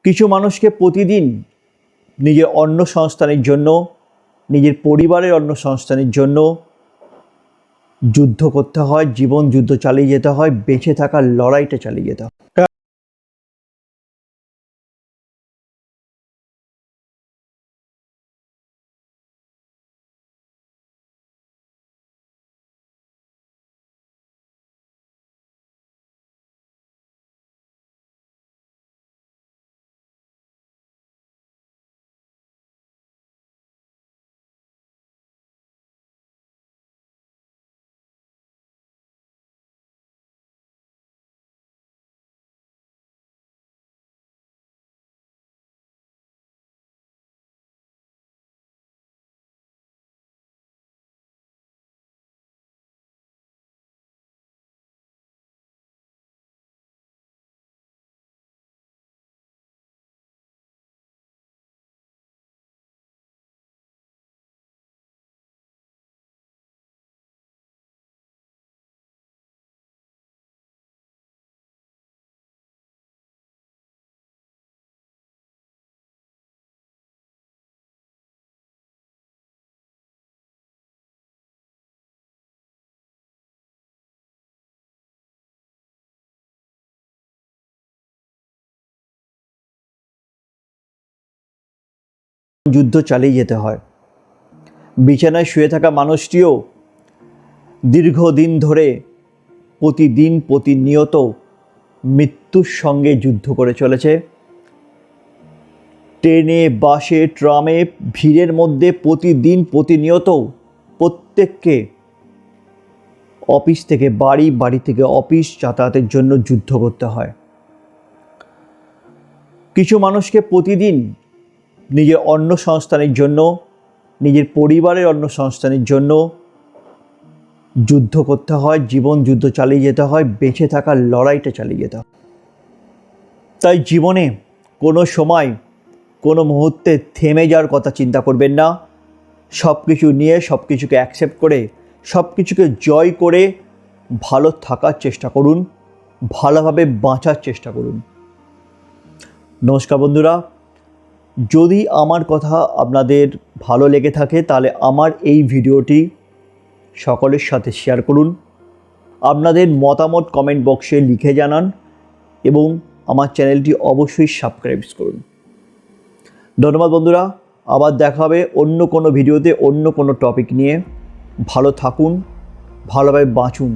কিছু মানুষকে প্রতিদিন নিজের অন্ন সংস্থানের জন্য, নিজের পরিবারের অন্ন সংস্থানের জন্য যুদ্ধ করতে হয়, জীবন যুদ্ধ চালিয়ে যেতে হয়, বেঁচে থাকার লড়াইটা চালিয়ে যেতে হয়। যুদ্ধ চালিয়ে যেতে হয়। বিছানায় শুয়ে থাকা মানুষটিও দীর্ঘদিন ধরে প্রতিনিয়ত মৃত্যুর সঙ্গে যুদ্ধ করে চলেছে। ট্রেনে, বাসে, ট্রামে, ভিড়ের মধ্যে প্রতিনিয়ত প্রত্যেককে অফিস থেকে বাড়ি, বাড়ি থেকে অফিস যাতায়াতের জন্য যুদ্ধ করতে হয়। কিছু মানুষকে প্রতিদিন নিজের অন্ন সংস্থানের জন্য, নিজের পরিবারের অন্ন সংস্থানের জন্য যুদ্ধ করতে হয়, জীবন যুদ্ধ চালিয়ে যেতে হয়, বেঁচে থাকার লড়াইটা চালিয়ে যেতে হয়। তাই জীবনে কোনো সময়, কোনো মুহূর্তে থেমে যাওয়ার কথা চিন্তা করবেন না। সব কিছু নিয়ে, সব কিছুকে অ্যাকসেপ্ট করে, সব কিছুকে জয় করে ভালো থাকার চেষ্টা করুন, ভালোভাবে বাঁচার চেষ্টা করুন। নমস্কার বন্ধুরা, যদি আমার কথা আপনাদের ভালো লেগে থাকে তাহলে আমার এই ভিডিওটি সকলের সাথে শেয়ার করুন। আপনাদের মতামত কমেন্ট বক্সে লিখে জানান এবং আমার চ্যানেলটি অবশ্যই সাবস্ক্রাইব করুন। ধন্যবাদ বন্ধুরা, আবার দেখা হবে অন্য কোনো ভিডিওতে, অন্য কোনো টপিক নিয়ে। ভালো থাকুন, ভালোভাবে বাঁচুন।